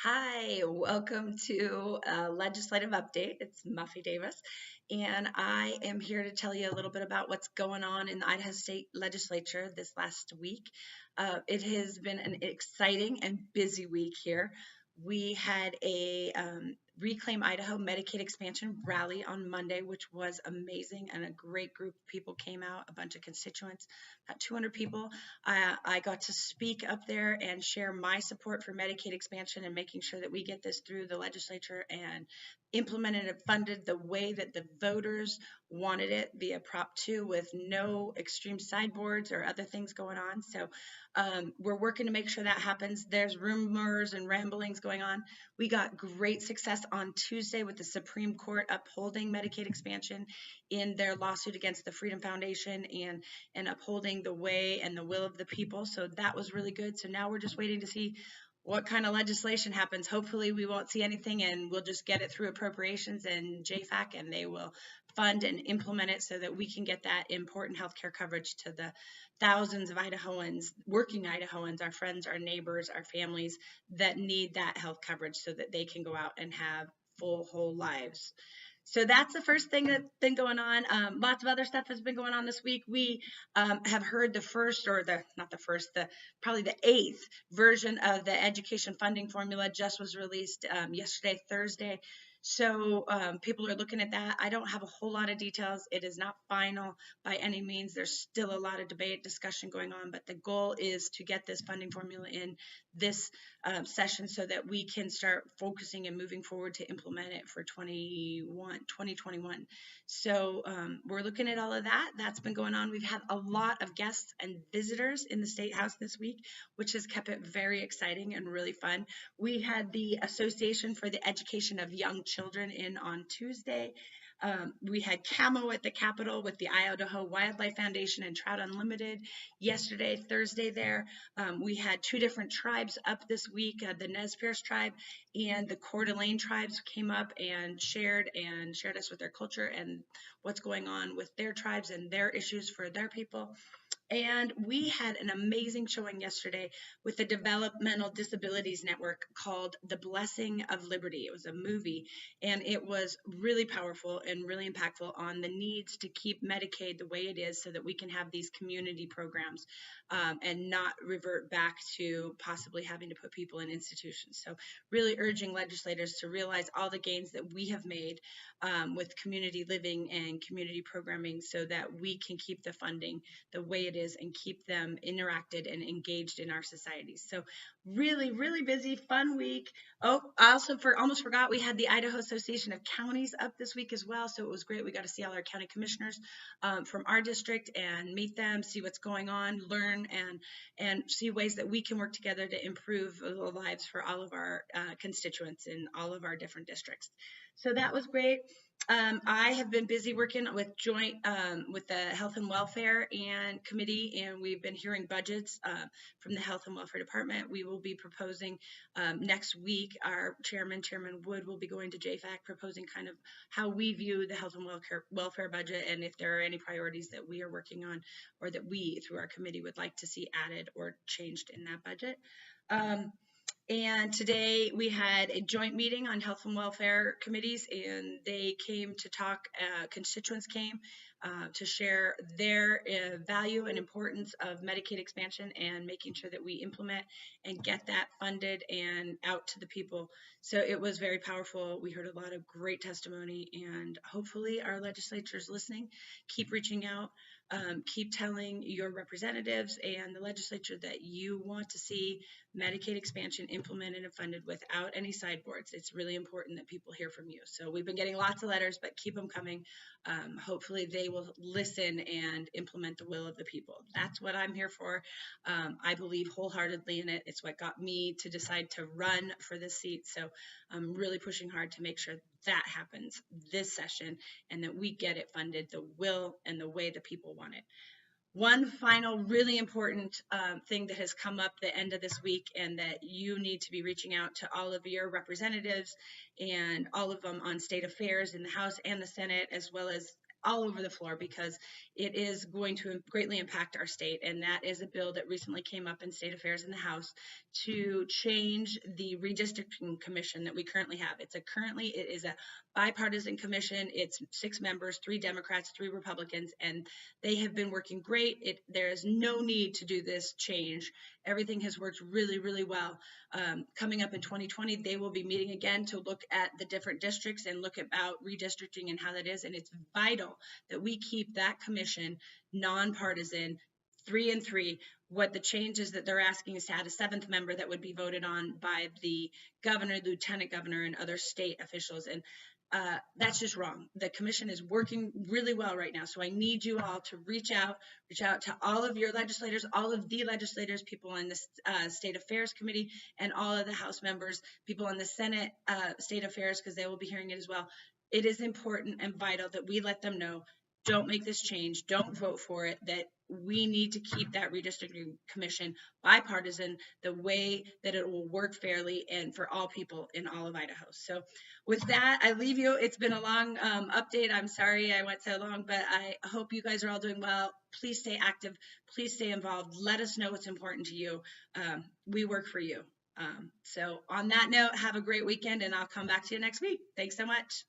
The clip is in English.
Hi, welcome to Legislative Update. It's Muffy Davis, and I am here to tell you a little bit about what's going on in the Idaho State Legislature this last week. It has been an exciting and busy week here. We had a Reclaim Idaho Medicaid expansion rally on Monday, which was amazing, and a great group of people came out, a bunch of constituents, about 200 people. I got to speak up there and share my support for Medicaid expansion and making sure that we get this through the legislature and implemented and funded the way that the voters wanted it via Prop 2 with no extreme sideboards or other things going on. So we're working to make sure that happens. There's rumors and ramblings going on. We got great success on Tuesday with the Supreme Court upholding Medicaid expansion in their lawsuit against the Freedom Foundation and upholding the way and the will of the people. So that was really good. So now we're just waiting to see what kind of legislation happens. Hopefully we won't see anything and we'll just get it through appropriations and JFAC and they will fund and implement it so that we can get that important healthcare coverage to the thousands of Idahoans, working Idahoans, our friends, our neighbors, our families that need that health coverage so that they can go out and have full, whole lives. So that's the first thing that's been going on. Lots of other stuff has been going on this week. We have heard the first, or the not the first, the probably the eighth version of the education funding formula just was released yesterday, Thursday. So people are looking at that. I don't have a whole lot of details. It is not final by any means. There's still a lot of debate, discussion going on, but the goal is to get this funding formula in this session so that we can start focusing and moving forward to implement it for 2021. So we're looking at all of that. That's been going on. We've had a lot of guests and visitors in the State House this week, which has kept it very exciting and really fun. We had the Association for the Education of Young Children in on Tuesday. We had Camo at the Capitol with the Idaho Wildlife Foundation and Trout Unlimited yesterday, Thursday there. We had two different tribes up this week. The Nez Perce tribe and the Coeur d'Alene tribes came up and shared us with their culture and what's going on with their tribes and their issues for their people. And we had an amazing showing yesterday with the Developmental Disabilities Network called The Blessing of Liberty. It was a movie, and it was really powerful and really impactful on the needs to keep Medicaid the way it is so that we can have these community programs and not revert back to possibly having to put people in institutions. So really urging legislators to realize all the gains that we have made with community living and community programming so that we can keep the funding the way it is and keep them interacted and engaged in our societies. So really, really busy, fun week. Oh, I also almost forgot we had the Idaho Association of Counties up this week as well. So it was great. We got to see all our county commissioners from our district and meet them, see what's going on, learn and see ways that we can work together to improve the lives for all of our constituents in all of our different districts. So that was great. I have been busy working with joint with the Health and Welfare and Committee, and we've been hearing budgets from the Health and Welfare Department. We will be proposing next week. Our Chairman Wood, will be going to JFAC proposing kind of how we view the Health and Welfare budget and if there are any priorities that we are working on or that we, through our committee, would like to see added or changed in that budget. And today we had a joint meeting on health and welfare committees, and they came to talk, constituents came to share their value and importance of Medicaid expansion and making sure that we implement and get that funded and out to the people. So it was very powerful. We heard a lot of great testimony, and hopefully our legislature is listening. Keep reaching out. Keep telling your representatives and the legislature that you want to see Medicaid expansion implemented and funded without any sideboards. It's really important that people hear from you. So we've been getting lots of letters, but keep them coming. Hopefully they will listen and implement the will of the people. That's what I'm here for. I believe wholeheartedly in it. It's what got me to decide to run for this seat. So I'm really pushing hard to make sure that happens this session and that we get it funded the will and the way the people want it. One final really important thing that has come up the end of this week and that you need to be reaching out to all of your representatives and all of them on state affairs in the House and the Senate, as well as all over the floor because it is going to greatly impact our state. And that is a bill that recently came up in state affairs in the House to change the redistricting commission that we currently have. It is a bipartisan commission. It's 6 members, 3 Democrats, 3 Republicans, and they have been working great. There is no need to do this change. Everything has worked really, really well. Coming up in 2020, they will be meeting again to look at the different districts and look about redistricting and how that is. And it's vital that we keep that commission nonpartisan, 3 and 3. What the changes that they're asking is to add a 7th member that would be voted on by the governor, lieutenant governor, and other state officials. And that's just wrong. The commission is working really well right now. So I need you all to reach out to all of your legislators, all of the legislators, people in the State Affairs Committee, and all of the House members, people in the Senate State Affairs, because they will be hearing it as well. It is important and vital that we let them know, don't make this change, don't vote for it, that we need to keep that redistricting commission bipartisan, the way that it will work fairly and for all people in all of Idaho. So with that, I leave you. It's been a long update. I'm sorry I went so long, but I hope you guys are all doing well. Please stay active. Please stay involved. Let us know what's important to you. We work for you. So on that note, have a great weekend, and I'll come back to you next week. Thanks so much.